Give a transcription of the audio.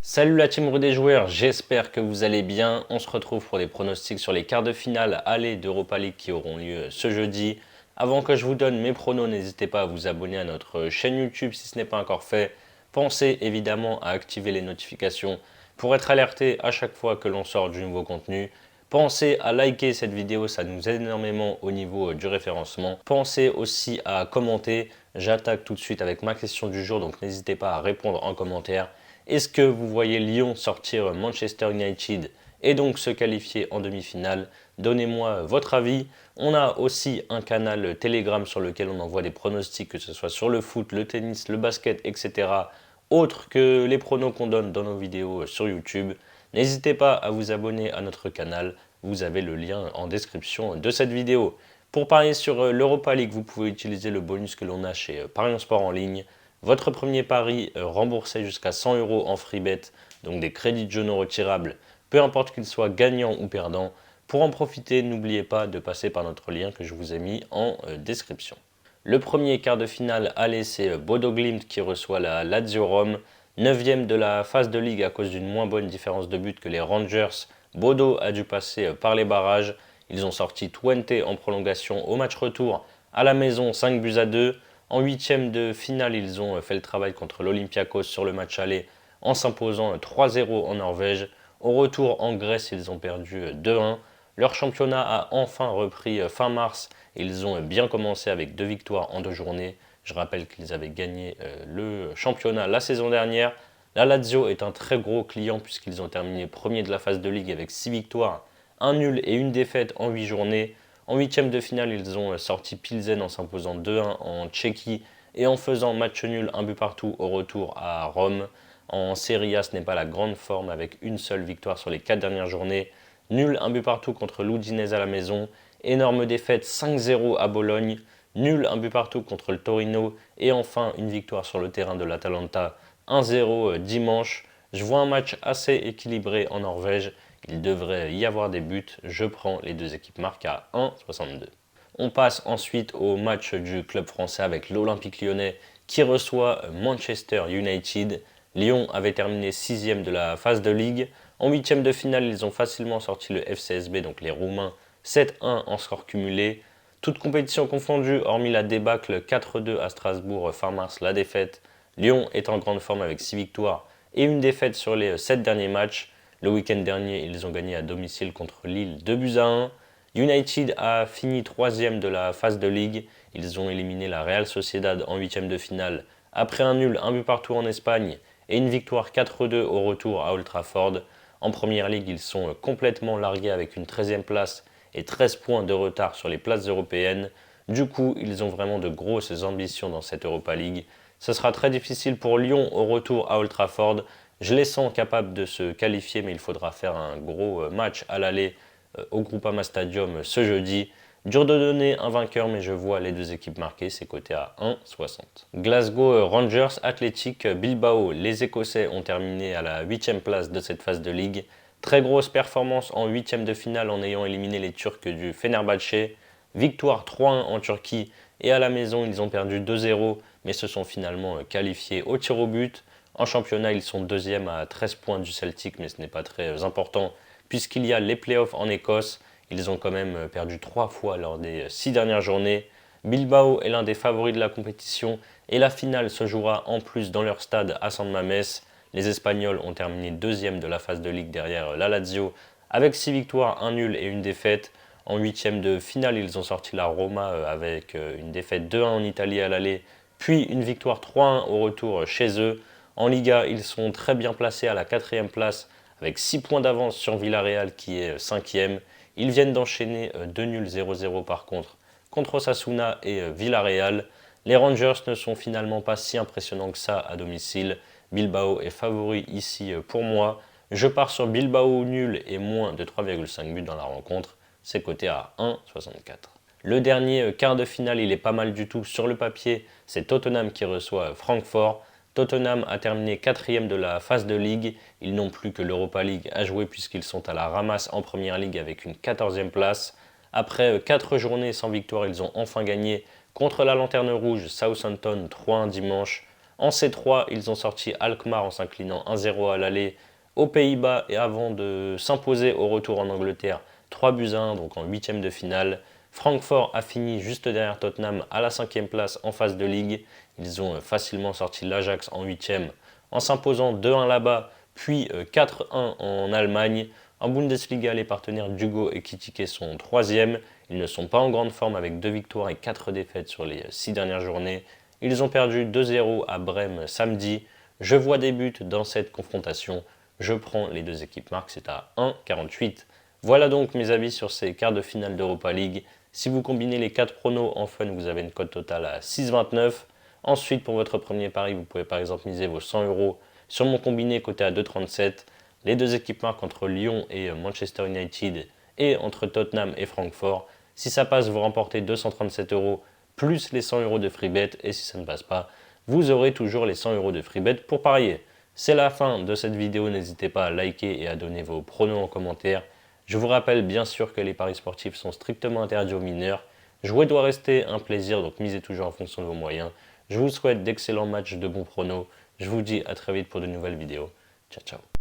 Salut la team des joueurs, j'espère que vous allez bien. On se retrouve pour des pronostics sur les quarts de finale aller d'Europa League qui auront lieu ce jeudi. Avant que je vous donne mes pronos, n'hésitez pas à vous abonner à notre chaîne YouTube si ce n'est pas encore fait. Pensez évidemment à activer les notifications pour être alerté à chaque fois que l'on sort du nouveau contenu. Pensez à liker cette vidéo, ça nous aide énormément au niveau du référencement. Pensez aussi à commenter. J'attaque tout de suite avec ma question du jour, donc n'hésitez pas à répondre en commentaire. Est-ce que vous voyez Lyon sortir Manchester United et donc se qualifier en demi-finale? Donnez-moi votre avis. On a aussi un canal Telegram sur lequel on envoie des pronostics, que ce soit sur le foot, le tennis, le basket, etc. Autres que les pronos qu'on donne dans nos vidéos sur YouTube. N'hésitez pas à vous abonner à notre canal. Vous avez le lien en description de cette vidéo. Pour parier sur l'Europa League, vous pouvez utiliser le bonus que l'on a chez Parions Sport en ligne. Votre premier pari remboursé jusqu'à 100 € en free bet, donc des crédits de jeu non retirables, peu importe qu'ils soient gagnants ou perdants. Pour en profiter, n'oubliez pas de passer par notre lien que je vous ai mis en description. Le premier quart de finale aller, c'est Bodo Glimt qui reçoit la Lazio Rome, 9e de la phase de ligue à cause d'une moins bonne différence de but que les Rangers. Bodo a dû passer par les barrages. Ils ont sorti Twente en prolongation au match retour à la maison 5 buts à 2. En huitième de finale, ils ont fait le travail contre l'Olympiakos sur le match aller en s'imposant 3-0 en Norvège. Au retour en Grèce, ils ont perdu 2-1. Leur championnat a enfin repris fin mars. Ils ont bien commencé avec 2 victoires en 2 journées. Je rappelle qu'ils avaient gagné le championnat la saison dernière. La Lazio est un très gros client puisqu'ils ont terminé premier de la phase de ligue avec 6 victoires, un nul et une défaite en 8 journées. En huitième de finale, ils ont sorti Pilsen en s'imposant 2-1 en Tchéquie et en faisant match nul, un but partout au retour à Rome. En Serie A, ce n'est pas la grande forme avec une seule victoire sur les 4 dernières journées. Nul, un but partout contre l'Udinese à la maison. Énorme défaite 5-0 à Bologne. Nul, un but partout contre le Torino. Et enfin, une victoire sur le terrain de l'Atalanta 1-0 dimanche. Je vois un match assez équilibré en Norvège. Il devrait y avoir des buts. Je prends les deux équipes marquent à 1,62. On passe ensuite au match du club français avec l'Olympique lyonnais qui reçoit Manchester United. Lyon avait terminé 6e de la phase de ligue. En huitième de finale, ils ont facilement sorti le FCSB, donc les Roumains, 7-1 en score cumulé. Toute compétition confondue, hormis la débâcle 4-2 à Strasbourg fin mars, la défaite. Lyon est en grande forme avec 6 victoires et une défaite sur les 7 derniers matchs. Le week-end dernier, ils ont gagné à domicile contre Lille 2 buts à 1. United a fini 3e de la phase de ligue. Ils ont éliminé la Real Sociedad en 8e de finale après un nul, un but partout en Espagne et une victoire 4-2 au retour à Old Trafford. En première ligue, ils sont complètement largués avec une 13e place et 13 points de retard sur les places européennes. Du coup, ils ont vraiment de grosses ambitions dans cette Europa League. Ce sera très difficile pour Lyon au retour à Old Trafford. Je les sens capables de se qualifier, mais il faudra faire un gros match à l'aller au Groupama Stadium ce jeudi. Dur de donner un vainqueur, mais je vois les deux équipes marquées, c'est coté à 1,60. Glasgow Rangers Athletic Bilbao. Les Écossais ont terminé à la 8e place de cette phase de ligue. Très grosse performance en 8e de finale en ayant éliminé les Turcs du Fenerbahçe. Victoire 3-1 en Turquie et à la maison ils ont perdu 2-0 mais se sont finalement qualifiés au tir au but. En championnat ils sont deuxième à 13 points du Celtic mais ce n'est pas très important puisqu'il y a les playoffs en Écosse. Ils ont quand même perdu 3 fois lors des 6 dernières journées. Bilbao est l'un des favoris de la compétition et la finale se jouera en plus dans leur stade à San Mamés. Les Espagnols ont terminé deuxième de la phase de ligue derrière la Lazio avec 6 victoires, 1 nul et une défaite. En huitième de finale, ils ont sorti la Roma avec une défaite 2-1 en Italie à l'aller, puis une victoire 3-1 au retour chez eux. En Liga, ils sont très bien placés à la 4e place avec 6 points d'avance sur Villarreal qui est 5e. Ils viennent d'enchaîner 2 nuls 0-0 par contre Osasuna et Villarreal. Les Rangers ne sont finalement pas si impressionnants que ça à domicile. Bilbao est favori ici pour moi. Je pars sur Bilbao nul et moins de 3,5 buts dans la rencontre. C'est coté à 1,64. Le dernier quart de finale, il est pas mal du tout sur le papier. C'est Tottenham qui reçoit Francfort. Tottenham a terminé 4e de la phase de ligue. Ils n'ont plus que l'Europa League à jouer puisqu'ils sont à la ramasse en première ligue avec une 14e place. Après 4 journées sans victoire, ils ont enfin gagné contre la Lanterne Rouge Southampton 3-1 dimanche. En C3, ils ont sorti Alkmaar en s'inclinant 1-0 à l'aller aux Pays-Bas et avant de s'imposer au retour en Angleterre 3-1, donc en huitième de finale. Francfort a fini juste derrière Tottenham à la 5e place en phase de ligue. Ils ont facilement sorti l'Ajax en huitième en s'imposant 2-1 là-bas, puis 4-1 en Allemagne. En Bundesliga, les partenaires d'Hugo Ekitike sont troisième. Ils ne sont pas en grande forme avec 2 victoires et 4 défaites sur les 6 dernières journées. Ils ont perdu 2-0 à Brême samedi. Je vois des buts dans cette confrontation. Je prends les deux équipes marques, c'est à 1,48. Voilà donc mes avis sur ces quarts de finale d'Europa League. Si vous combinez les 4 pronos en fun, vous avez une cote totale à 6,29. Ensuite, pour votre premier pari, vous pouvez par exemple miser vos 100 euros sur mon combiné coté à 2,37. Les deux équipes marquent entre Lyon et Manchester United et entre Tottenham et Francfort. Si ça passe, vous remportez 237 euros plus les 100 euros de free bet. Et si ça ne passe pas, vous aurez toujours les 100 euros de free bet pour parier. C'est la fin de cette vidéo. N'hésitez pas à liker et à donner vos pronos en commentaire. Je vous rappelle bien sûr que les paris sportifs sont strictement interdits aux mineurs. Jouer doit rester un plaisir, donc misez toujours en fonction de vos moyens. Je vous souhaite d'excellents matchs, de bons pronos. Je vous dis à très vite pour de nouvelles vidéos. Ciao, ciao.